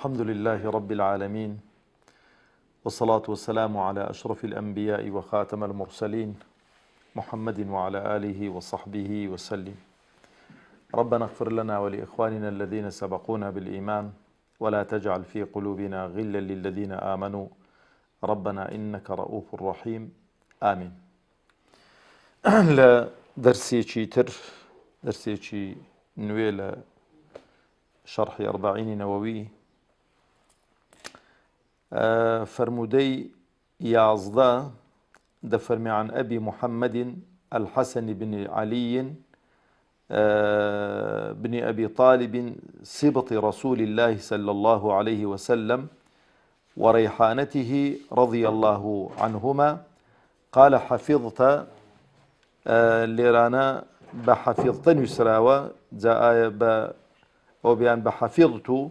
الحمد لله رب العالمين، والصلاة والسلام على أشرف الأنبياء وخاتم المرسلين محمد وعلى آله وصحبه وسلم. ربنا اغفر لنا ولإخواننا الذين سبقونا بالإيمان ولا تجعل في قلوبنا غلا للذين آمنوا ربنا إنك رؤوف رحيم آمين. لدرسيكي درسيكي نويل شرح 40 نووي فرمودي يازدا دفرمي عن أبي محمد الحسن بن علي بن أبي طالب سبط رسول الله صلى الله عليه وسلم وريحانته رضي الله عنهما قال حفظت لرانا بحفظت نسراوة جاء وبيان بحفظت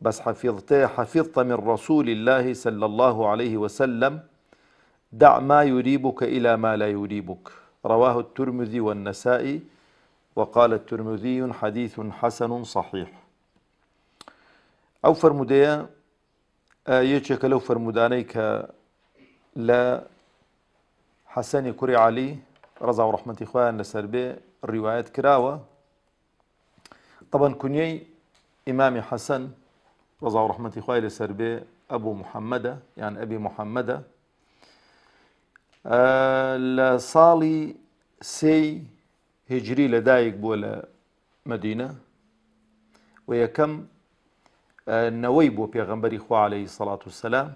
بس حفظت من رسول الله صلى الله عليه وسلم دع ما يريبك إلى ما لا يريبك. رواه الترمذي والنسائي وقال الترمذي حديث حسن صحيح. أو فرمودية يجيك لو فرمودانيك لا حسن كري علي رضا ورحمة إخوان لسربي الروايات كراوة. طبعا كنيي إمام حسن رضا ورحمة إخوان لسربي أبو محمد يعني أبي محمد لصالي سي هجري لدايق بولا مدينة ويكم نويبو بيغمبر إخوة عليه الصلاة والسلام.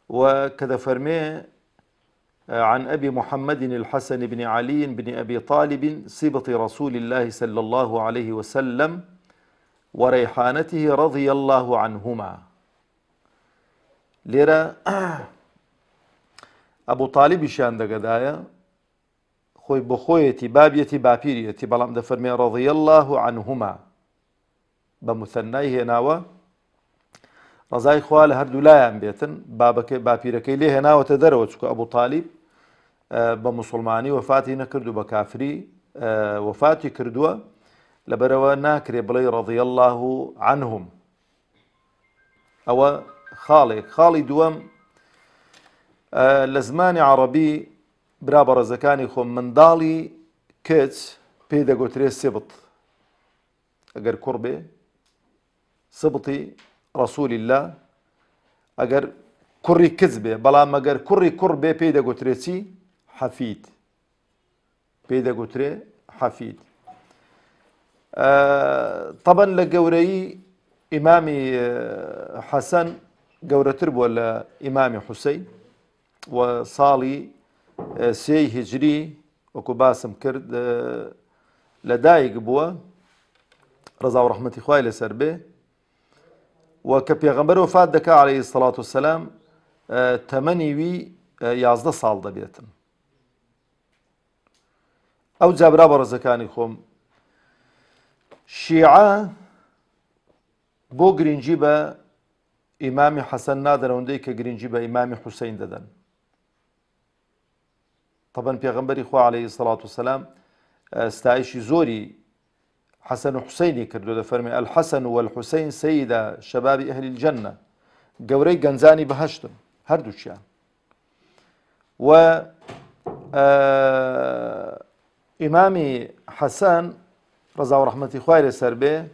وكذا فرمي عن أبي محمد الحسن بن علي بن أبي طالب سبط رسول الله صلى الله عليه وسلم وريحانته رضي الله عنهما. ليرى أبو طالب شان دقدايا خوي بخويتي بابيتي بابيريتي بلام دفرمي رضي الله عنهما بمثنائه ناوى رضاي خوال هردو لا ينبيتن بابيركي ليه ناوى تدروتك أبو طالب بمسلماني وفاتي نكردو بكافري وفاتي كردوا لبروا ناكري بلي رضي الله عنهم أو خالي دوام لزمان عربي برابر زكاني خم من دالي كيتس بيدا قوتري سبط أجر كربي سبطي رسول الله أجر كري كذبة بلا ما أجر كري كربي بيدا قوتريسي حفيد بيدا قوتري حفيد. طبعا لقوري إمامي حسن قورترب ولا إمامي حسين وصالي سي هجري وكباسم كرد لدايق بوا رضا ورحمة إخوائي لسربه وكبيغمبر وفاة دكا عليه الصلاة والسلام تمنيوي يازده صال دبيتن أو جابرا برزكاني خوم شيعة بو گرنجی با إمام حسن نادر وندي كگرنجی با إمام حسين ددن. طبعا پیغمبر إخوة عليه الصلاة والسلام استعيشي زوري حسن وحسيني كردو ده فرمي الحسن والحسين سيدة شباب أهل الجنة قوري قنزاني بهشتن هردو شيان. و إمامي حسن رضا ورحمة إخوة لسربه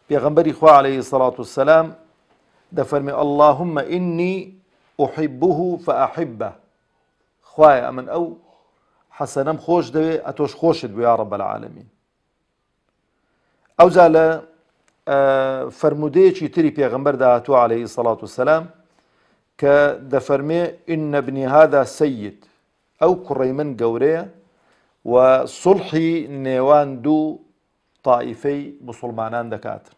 پیغمبر إخوة عليه الصلاة والسلام ده فرمي اللهم إني أحبه فأحبه خوايا أمن أو حسنم خوش دوي أتوش خوش دوي يا رب العالمين. أو زال فرمودي چي تري پیغمبر دهاتو عليه الصلاة والسلام كده فرمي إن ابني هذا سيد أو كريمن قوريه وصلحي نيوان دو طائفي مسلمانان دكاتر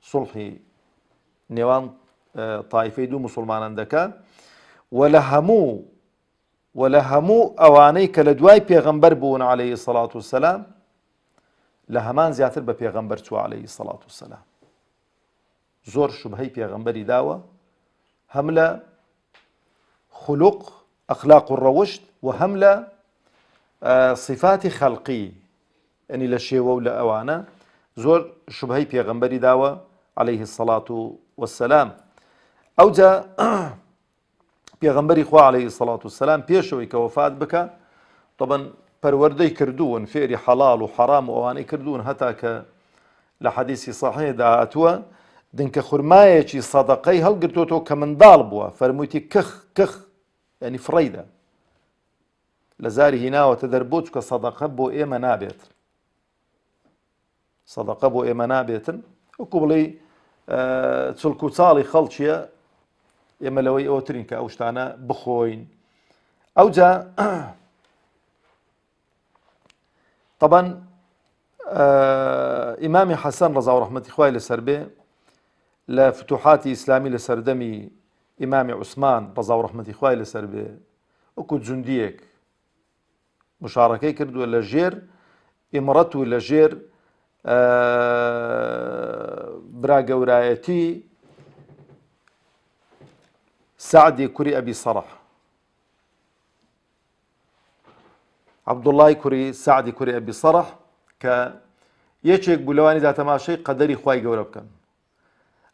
صلحي نيوان طائفي دو مسلمانان دكا ولهمو اوانيك لدواي پیغمبر بون عليه الصلاة والسلام لهمان زياتر بپیغمبر تو عليه الصلاة والسلام زور شبهي پیغمبري داوة هملا خلق أخلاق الروشد وهملا صفات خلقي يعني لشيوة ولا أوانا زۆر شوبهەی پێغەمبەری داوە عليه الصلاة والسلام. ئەوجا پێغەمبەری خوا عليه الصلاة والسلام پێشەوەی کە وەفات بکە طبعا پەروەردەی کردوون فێری حەڵاڵ و حەرام و ئەوانەی کردوون هەتا کە لە حەدیثی صحیحدا هاتووە دنکە خورمایەکی سەدەقەی هەڵگرتوۆتەوە کە منداڵ بووە فەرموویەتی کخ ینی فڕەیدە لە زاری هیناوەتە دەربۆ چکە سەدەقە بۆ ئێمە نابێت سەدەقە بۆ ئێمە نابێتن وەکو بڵێ چڵک و چاڵی خەڵکیە ئێمە لەوەی ئەوترین کە ئەو شتانە بخۆین. ئەوجا طبعا ئیمامی حەسەن ڕەزا و ڕەحمەتی خوای لەسەر بێ لە فتوحاتی ئیسلامی لە سەردەمی ئیمامی عوسمان ڕەزا و ڕەحمەتی خوای لەسەر بێ وەکو جوندیەک مشارەکەی کردووە لە ژێر ئیمڕەت و لە ژێر براگەورایەتی سعدی کوری ئەبی سەرح عەبدوڵڵای کوری سعدی کوری ئەبی سەرح کە یەکێک بوو لەوانی دا تەماشای قەدەری خوای گەورە بکەن.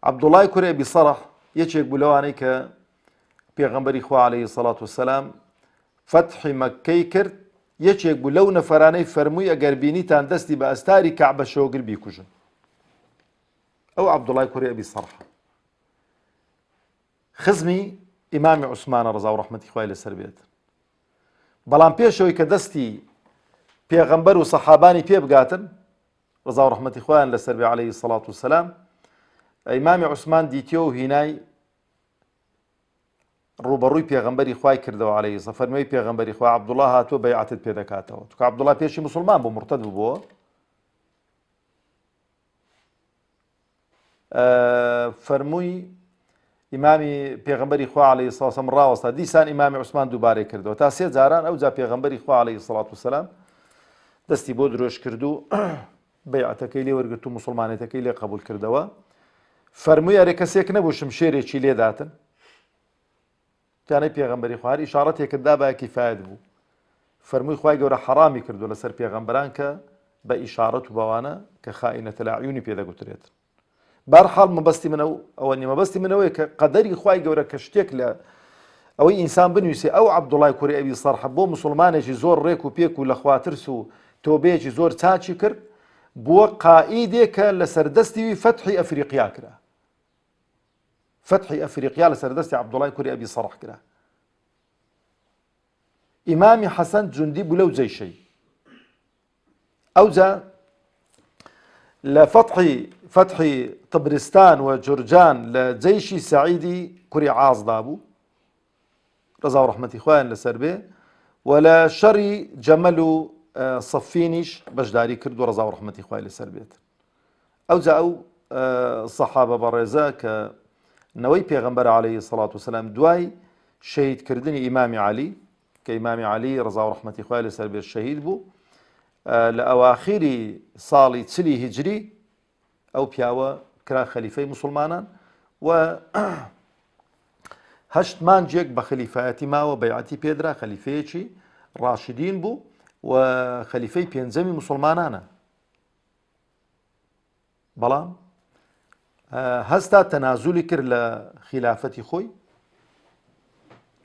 عەبدوڵڵای کوری ئەبی سەرح یەکێک بوو لەوانەی کە پێغەمبەری خوا عەلەیهی سەڵات وەسەلام فەتحی مەککەی کرد یەکێک بوو لەو نەفەرانەی فەرمووی ئەگەر بینیتان دەستی بە ئەستاری کەعبە شۆگر بیکوژن. ئەو عەبدوڵڵای کوری ئەبی سەرح خزمی ئیمامی عوسمانە ڕەزا و ڕەحمەتی خوای لەسەر بێت. بەڵام پێشەوەی کە دەستی پێغەمبەر و سەحابانی پێ بگاتن ڕەزا و ڕەحمەتی خوایان لەسەر بێ عەلەیهی سەڵات وسەلام ئیمامی عوسمان دیتیەوە و هینای ڕوبەڕووی پێغەمبەری خوای کردەوە عەلەیهی سەڵات فەرمووی پێغەمبەری خوا عەبدوڵڵا هاتووە بەیعەتت پێ دەکاتەوە چونکە عەبدوڵڵا پێشی موسڵمان بوو مرتەد بووبەوە فەرمووی ئیمامی پێغەمبەری خوا عەلەیهی سەڵات وسەلام ڕاوەستا دیسان ئیمامی عوسمان دووبارەی کردەوە تا سێ جاران ئەوجا پێغەمبەری خوا عەلەیهی سەڵات وسەلام دەستی بۆ درۆژ کرد و بەیعەتەکەی لێ وەرگرت و موسڵمانێتەکەی لێ قبول کردەوە. فەرمووی ئەرێ کەسێک نەبوو شمشێرێکی لێداتن تیانەی پێغەمبەری خوا هەر ئیشارەتێکت دا بە کیفایەت بوو. فەرمووی خوای گەورە حەڕامی کردو لەسەر پێغەمبەران کە بە ئیشارەت و بەوانە کە خائینەتە الأعیونی پێدەگوترێت. بەرحاڵ مەبەستی منە و ئەوە نیە مەبەستی منەوەی کە قەدەری خوای گەورە کە شتێک لە ئەوەی ئینسان بنووسێ ئەو عەبدوڵڵای کوری ئەبی سەرح بۆ موسڵمانێکی زۆر ڕێک و پێک و لە خواترس و تۆبەیەکی زۆر چاچی کرد بووە قائیدێک کە لە سەردەستی فەتحی ئەفریقیا کرا. فەتحی ئەفریقیا لە سەردەستی عەبدوڵڵای کوری ئەبی سەرح کرا. ئیمامی حەسەن جوندی بوو لەو جەیشەی. ئەوجا لە فەتحی طبرستان و جورجان لە جەیشی سەعیدی کوری عازدا بوو ڕەزا و ڕەحمەتی خوایان لەسەر بێ و لە شەڕی جەمەل و سەفینیش بەشداری کرد و ڕەزا و ڕەحمەتی خوای لەسەر بێت. ئەوجا ئەو سەحابە بەڕێزە کە نەوەی پێغەمبەر عەلەیهی سەڵات وسەلام دوای شەهیدکردنی ئیمامی عەلی کە ئیمامی عەلی ڕەزا و ڕەحمەتی خوای لەسەر بێت شەهید بوو لە ئەواخیری ساڵی چلی هیجری ئەو پیاوە کرا خەلیفەی موسڵمانان و هەشت مانجێک بە خەلیفایەتی ماوە بەیعەتی پێدرا خەلیفەیەکی ڕاشدین بوو و خەلیفەی پێنجەمی موسڵمانانە. بەڵام هەستا تەنازولی کرد لە خلافەتی خۆی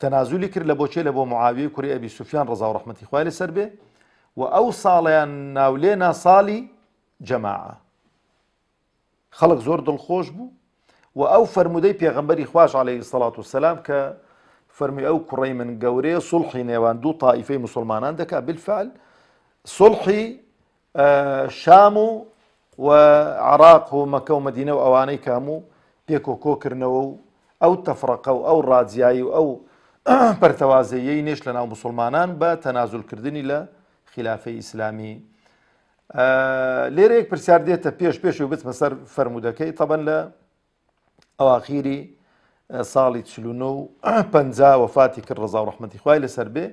تەنازولی کرد لە بۆچێ لە بۆ معاویە کوری ئەبی سوفیان ڕەزا و ڕەحمەتی خوای لەسەر بێ و ئەو ساڵیان ناولێنا ساڵی جەماعە خەڵک زۆر دڵخۆش بوو و ئەو فەرمودەی پێغەمبەری خوای عەلەیهی سەڵات وسەلام کە فەرمی ئەو کوڕەی من گەورەیە سوڵحی نێوان دوو تائیفەی موسڵمانان دەکات بالفعل سوڵحی شام و عراق و مەکە و مەدینە و ئەوانەی کاموو پێکۆکۆکردنەوە و ئەو تەفرەقە و ئەو ڕاجیایی و ئەو پەرتەوازەیەی نێش لە ناو موسڵمانان بە تەنازولکردنی لە خلافەی ئیسلامی. لێرە یەک پرسیار دێتە پێش و بچمە سەر فەرمودەکەی تەبەن لە ئەواخیری ساڵی 49 وەفاتی کرد ڕەزا و ڕەحمەتی خوای لەسەر بێ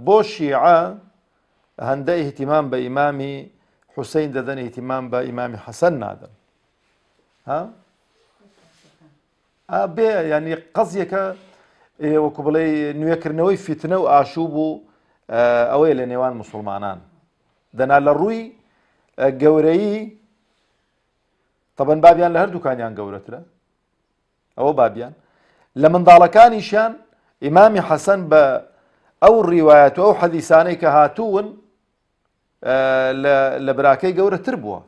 بۆ شیعە هەندە ئیهتیمام بە ئیمامی حوسەین دەدەن ئیهتیمام بە ئیمامی حەسەن نادەن بێ ینی قەزیەکە وەکو بڵێ نوێکردنەوەی فیتنە و ئاشوب و ئەوەیە لە نێوان موسڵمانان دەنا لە ڕووی گەورەی طبعاً بابیان لە هەردووکانیان گەورەترە ئەوە بابیان لە منداڵەکانیشیان ئیمامی حەسەن بە ئەو ڕیوایەت و ئەو حەدیسانەی کە هاتوون لە براکەی گەورەتر بووە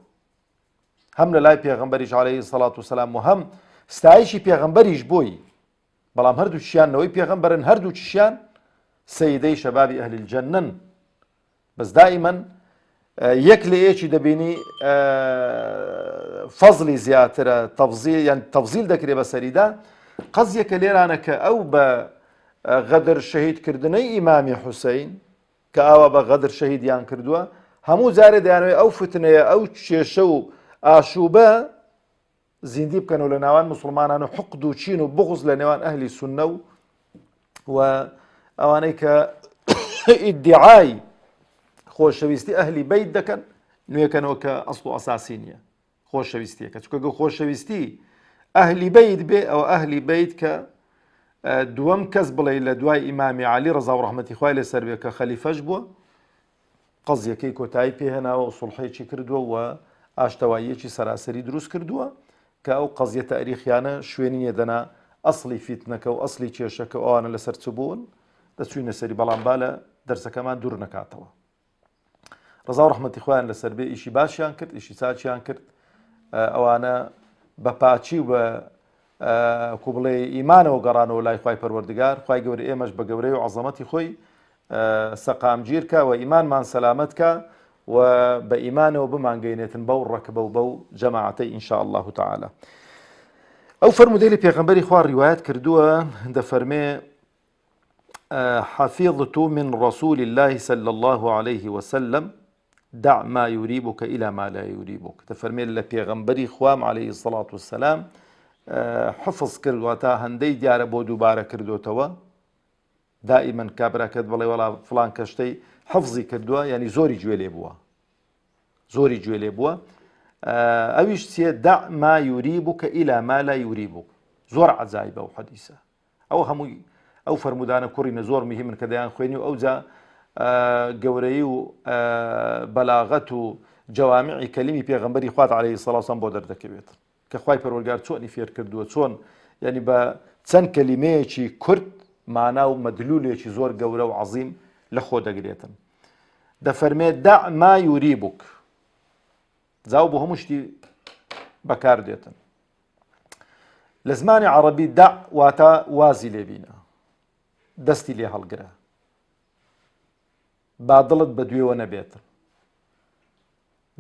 هەم لە لای پێغەمبەریش عەلەیهی سەڵات وسەلام و هەم ستایشی پێغەمبەریش بۆی بەڵام هەردوو چیانەوەی پێغەمبەرن هەردوو چیشیان سەیدەی شەبابی ئەهلی الجەنەن بەس دائیمەن یەک لە یەکی دەبینی فەزلی زیاترە تەفزیل دەکرێت بەسەریدا قەزیەکە لێرانە کە ئەو بە غەدر شەهیدکردنەی ئیمامی حوسەین کە ئاوا بە غەدر شەهیدیان کردووە هەموو جارێ دەیانەوێت ئەو فتنەیە ئەو کێشە و ئاشوبە زیندی بکەنەوە لە ناوان مسلمانان و حقد و چین و بغز لە نێوان ئەهلی سونە و ئەوانەی کە ئیدعای خۆشەویستی ئەهلی بەیت دەکەن نوێکەنەوە کە ئەسڵ و ئەساسی نییە خۆشەویستیەکە چونکە خۆشەویستی ئەهلی بەیت بێ ئەو ئەهلی بەیت کە دووەم کەس بڵێ لە دوای ئیمامی عەلی ڕەزا و ڕەحمەتی خوای لێسەر بێ کە خەلیفەش بووە قەزیەکەی کۆتایی پێهێناوە و سوڵحێکی کردووە و ئاشتەواییەکی سەراسەری دروست کردووە کە ئەو قەزیە تاریخیانە شوێنی نێدەنا ئەسڵی فیتنەکە و ئەسڵی کێشەکە ئەوانە لەسەر چ بوون دەچوینە سەری بەڵام با لە دەرسەکەمان دوور نەکاتەوە ڕەزا و ڕەحمەتی خوایان لەسەر بێ ئیشی باشیان کرد ئیشی چاچیان کرد ئەوانە بە پاچی و بە کو بڵێ ئیمانەوە گەڕانەوە لای خوای پەروەردگار خوای گەورە ئێمەش بە گەورەی و عەزەمەتی خۆی سەقامگیر کە و ئیمانمان سەلامەت کە و بە ئیمانەوە بمانگەینێتن بەو ڕەکبە و بەو جەماعەتەی ئینشاء الله تعالى ئەو فەرمودەی لە پێغەمبەری خوا ڕیوایەت کردووە دەفەرمێ حفظت من رسول الله صلى الله عليه وسلم دع ما يريبك إلى ما لا يريبك دەفەرمێ لە پێغەمبەری خوام عليه الصلاة والسلام حفظ کردوەتە هەندەی دیارە بۆ دووبارە کردوتەوە دائیمەن کابراکەت بڵێ وەڵا فڵان کەشتەی حفظی کردووە یعنی زۆری گوێ لێ بووە زۆری گوێ لێ بووە ئەویش چیە دع ما يريبك إلى ما لا يريبك زۆر عەجایبە و حەدیثە ئەو هەمووی ئەو فەرمودانە کوڕینە زۆر مهمن کە دەیان خوێنی و ئەوجا گەورەی و بەلاغەت و جەوامعی کەلیمی پێغەمبەری خوات عەلەیهی السەڵات وەسەلام بۆ دەردەکەوێت کە خوای پەروەردگار چۆنی فێر کردووە چۆن یعنی بە چەند کەلیمەیەکی کورت مانا و مەدلولێکی زۆر گەورە و عەزیم لە خۆ دەگرێتن دەفەرمێت دع ما يريبك زاو بۆ هەموو شتی بەکار دێتن لە زمانی عەرەبی دع واتە وازی لێبینە دەستی لێ هەڵگرە با دڵت بە دوێوە نەبێتن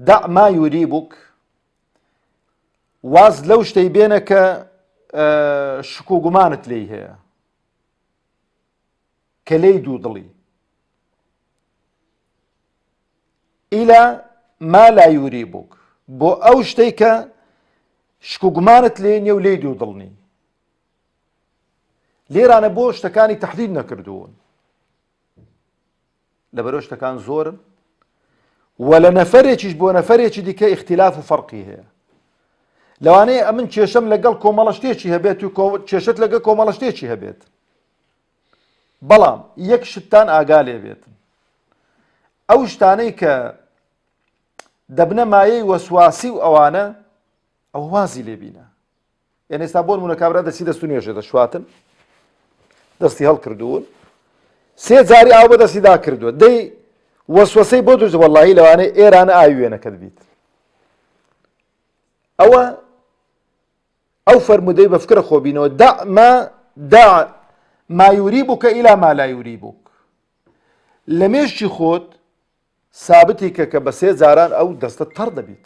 دع ما يريبك واز لەو شتەی بێنە کە شک و گومانت لێی هەیە کە لێی دوو دڵی ئیلا ما لا يريبك بۆ ئەو شتەی کە شک و گومانت لێ نییە و لێی دوو دڵنی لێرانە بۆ شتەکانی تەحدید نەکردوون لەبەرەوە شتەکان زۆرن و لە نەفەرێکیش بۆ نەفەرێکی دیکە اختلاف و فەرقی هەیە لەوانەیە ئەمن کێشەم لەگەڵ کۆمەڵە شتێکی هەبێت و کێشت لەگەڵ کۆمەڵە شتێکی هەبێت بەڵام یەک شتان ئاگا لێ بێتن ئەو شتانەی کە دەبنە مایەی وەسواسی و ئەوانە ئەو وازی لێبینە یعنی ئێستا بۆ نمونە کابرا دەستی دەست و نوێژێ دەشواتن دەستی هەڵکردوون سێ جاری ئاو بە دەستی داکردووە دەی وەسوەسەی بۆ دووز وەڵاهی لەوانەیە ئێرانە ئاوی وێنەکەت بیت ئەوە ئەو فەرمودەی بە فکرە خۆبینەوە دع ما يريبك إلى ما لا يريبك لە مێشتی خۆت سابتی کە بە سێ جاران ئەو دەستت تەڕ دەبیت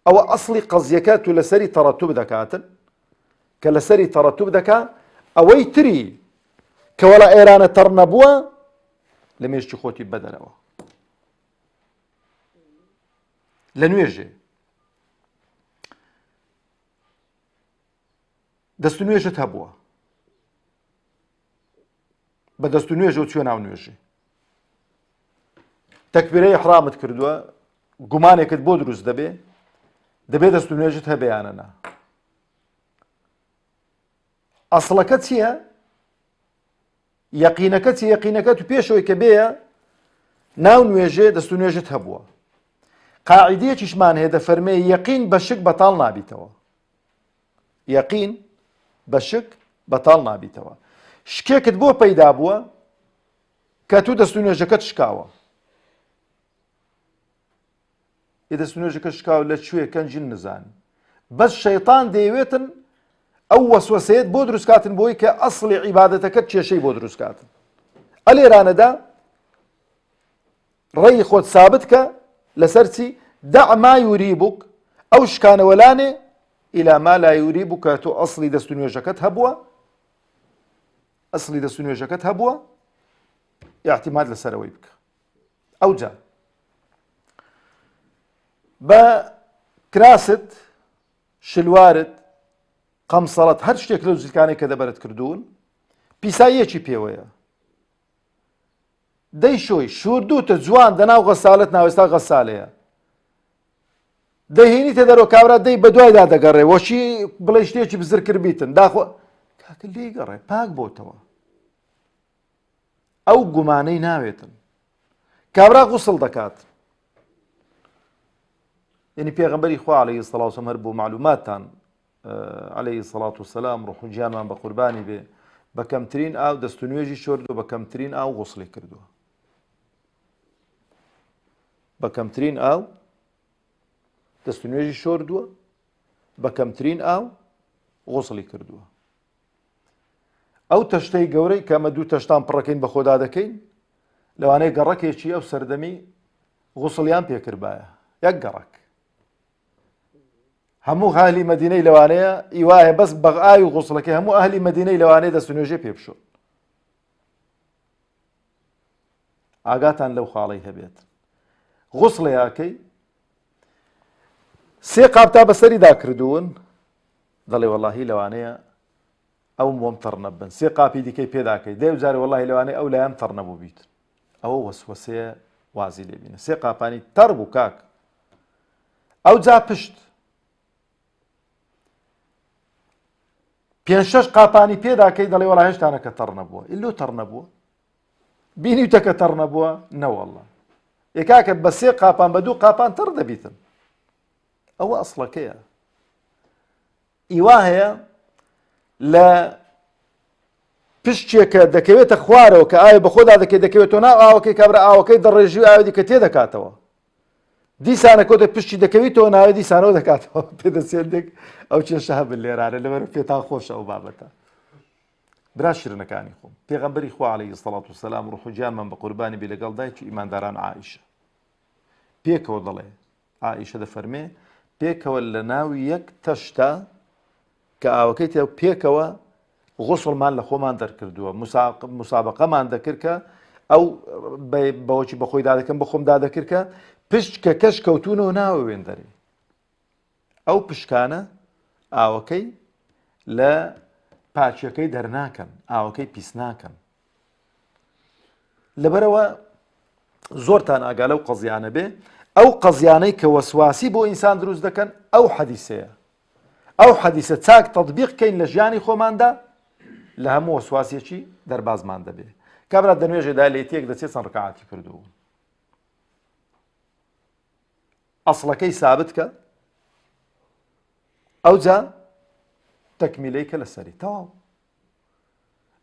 ئەوە ئەسڵی قەزیەکە تو لەسەری تەڕەتوب دەکاتن کە لەسەری تەڕەتوب دەکا ئەوەی تری کە وەڵا ئێرانە تەڕ نەبووە لە مێشتی خۆتی بەدەرەوە لە نوێژێ دەست و نوێژت هەبووە بە دەست و نوێژە و چوە ناو نوێژێ تەکبیرەی ئیحرامت کردووە گومانێکت بۆ دروست دەبێ دەست و نوێژت هەبێیانە نا ئەسڵەکە چییە؟ یەقینەکە چیە؟ یەقینەکە تو پێشەوەی کە بێیە ناو نوێژێ دەست و نوێژت هەبووە قاعدەیەکیشمان هەیە دەفەرمێ یەقین بە شک بەتاڵ نابیتەوە. یەقین بە شک بەتاڵ نابیتەوە. شکێکت بۆ پەیدا بووە کە تو دەست و نوێژەکەت شکاوە. دەست و نوێژەکە شکاوە لەکوێ کەنجین نزانی. بەس شەیطان دەیەوێتن ئەو وەسوەسەیەت بۆ دروستکاتن بۆی کە ئەسڵی عیبادەتەکەت کێشەی بۆ دروستکاتن. ئەلێرانەدا ڕێی خۆت سابت کە لەسەر چی؟ دع ما یوریبوک، ئەو شکانەوەلانێ ئیلا ما لا یوریبوک کە تۆ ئەسڵی دەست و نوێژەکەت هەبووە، ئەسڵی دەست و نوێژەکەت هەبووە، ئیعتیماد لەسەرەوەی بکە. ئەوجا بە کراست، شلوارت، قەمسەڵەت، هەر شتێک لەو زیکانەی کە دەبەرت کردوون پیساییەکی پێوەیە. دەی شۆی شوردووتە جوان دەناو غەسالت ناوێستا غەسالەیە. دەهێنیتە دەرەوە کابرا دەی بە دوایدا دەگەڕێ وەشی بڵێ شتێکی بزر کرد بیتن داخۆ کاکە لێی گەڕێ پاک بۆتەوە. ئەو گومانەی ناوێتن. کابرا غوسڵ دەکات. یعنی پێغەمبەری خوا عەلەیهی سەڵات وسەلام هەر بۆ معلوماتتان عەلەیهی سەڵات وسەلام ڕوح و گیانمان بە قوربانی بێ بە کەمترین ئاو دەست و نوێژی شۆردووە، بە کەمترین ئاو غوسڵی کردووە. بە کەمترین ئاو دەست و نوێژی شۆردووە، بە کەمترین ئاو غوسڵی کردووە. ئەو تەشتەی گەورەی کە ئەمە دوو تەشتان پڕەکەین بە خۆدا دەکەین لەوانەیە گەڕەکێکی ئەو سەردەمی غوسڵیان پێکردبایە. یەک گەڕەک هەموو ئاهلی مەدینەی لەوانەیە ئیوایە بەس بە ئاوی و غوسڵەکەی هەموو ئاهلی مەدینەی لەوانەیە دەست و نوێژێ پێ بشۆن. ئاگاتان لەو خاڵەی هەبێت. غوسڵەیەکەی سێ قاپتا بەسەریدا کردوون دەڵێ وەڵاهی لەوانەیە ئەو مۆم تەڕ نەبن، سێ قاپی دیکەی پێداکەی دەی جارێ وەڵاهی لەوانەیە ئەو لایەم تەڕ نەبوو بیت. ئەوە وەسوەسەیە وازی لێبینە. سێ قاپانی تەڕ بوو کاک. ئەو جا پشت پێنج شەش قاپانی پێداکەی دەڵێ وەڵا هێشتانەکە تەڕ نەبووە. ئیلۆ تەڕ نەبووە؟ بینیوتە کە تەڕ نەبووە؟ نەوەڵڵا. کاکە بە سێ قاپان بە دوو قاپان تەڕ دەبیتن. ئەوە ئەسڵەکەیە. ئیوا هەیە لە پشتێکە دەکەوێتە خوارەوە کە ئاوی بە خۆدا دەکەی دەکەوێتەوە ناو ئاوەکەی کابرا ئاوەکەی دەڕێژی و ئاوی دیکە تێدەکاتەوە. دیسانە کۆتە پشتی دەکەویتەوە ناوێ دیسانەوە دەکاتەوە. پێدەچێت ئەو کێشە هەبن لێرانە لەبەر پێتان خۆشە ئەو بابەتە. برا شیرنەکانی خۆم پێغەمبەری خوا عەلەیهی سەڵات وسەلام ڕوح و گیانمان بە قوربانی بێ لەگەڵ دایکی ئیمانداران عائیشە پێکەوە دەڵێ عائیشە دەفەرمێ پێکەوە لە ناوی یەک تەشتا کە ئاوەکەی تێ پێکەوە غوسڵمان لە خۆمان دەرکردووە مسابقەمان دەکرد کە ئەو بەوەکی بەخۆی دادەکەم بە خۆم دادەکرد کە پشت کە کەش کەوتونەوە ناوە وێندەرێ ئەو پشکانە ئاوەکەی لە پاچەکەی دەرناکەن ئاوەکەی پیس ناکەن. لەبەرەوە زۆرتان ئاگا لەو قەزیانە بێ ئەو قەزیانەی کە وەسواسی بۆ ئینسان دروست دەکەن ئەو حەدیسەیە. ئەو حەدیسە چاک تەطبیقکەین لە ژیانی خۆماندا لە هەموو وەسواسیەکی دەربازمان دەبێ. کابرا دەنوێژێدا لێتیەک دەچێت چەند ڕکعاتی کردووە ئەسڵەکەی سابت کە ئەو جا تەکمیلەی کە لەسەری تەواو.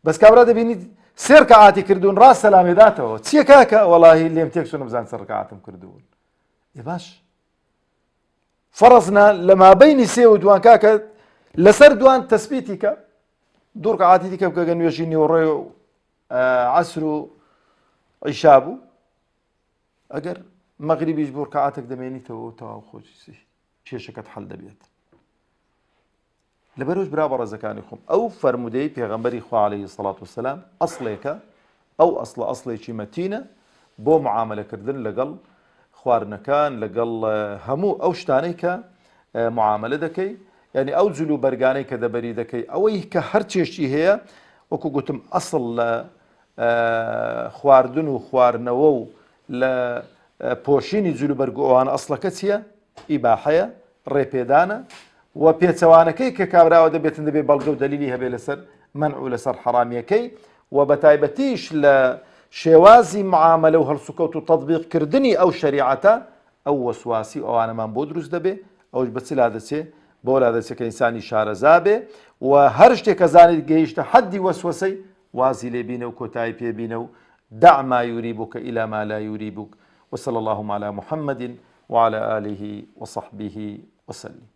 بەس کابرا دەبینیت سێ ڕکعاتی کردوون ڕاست سەلامێداتەوە چییە کاکە وەڵاهی لێم تێکچوو نەمزان چەند ڕکعاتم کردوون. باش فەرەزنا لە مابەینی سێ و دوان کاکە لەسەر دوان تەسبیتی کە دوو ڕکعاتی دیکە بکە گە نوێژی نیوەڕۆی و عەسر و عیشا بوو ئەگەر مەغریبیش بۆ ڕکعاتێک دەمێنیتەوە تەواو خۆشی کێشەکەت حەڵ دەبێت. لەبەرەوەش برا بەڕێزەکانی خۆم ئەو فەرمودەی پێغەمبەری خوا عەلەیهی سەڵات وسەلام ئەسڵێکە ئەو ئەسڵە ئەسڵێکی مەتینە بۆ معاملەکردن لەگەڵ خواردنەکان لەگەڵ هەموو ئەو شتانەی کە معاملە دەکەی یعنی ئەو جلو بەرگانەی کە دەبەری دەکەی ئەوەی کە هەر چێشتی هەیە وەکو گوتم ئەسڵ لە خواردن و خواردنەوە و لە پۆشینی جلو بەرگ ئەوانە ئەسڵەکە چییە؟ ئیباحەیە ڕێپێدانە و پێچەوانەکەی کە کابراوە دەبێتن دەبێت بەڵگە و دەلیلی هەبێ لەسەر مەنع و لەسەر حەڕامیەکەی و بەتایبەتیش لە شێوازی معاملە و هەڵسوکەوت و تەطبیقکردنی ئەو شەریعەتە ئەو وەسواسی ئەوانەمان بۆ دروست دەبێ ئەوش بە چلا دەچێ بۆ لا دەچێت کە ئینسانی شارەزا بێ و هەر شتێک کە زانیت گەیشتە حەدی وەسوەسەی وازی لێبینە و کۆتایی پێبینە و دع ما يريبك إلى ما لا يريبك وصلى اللهم على محمد وعلى آله وصحبه وسلم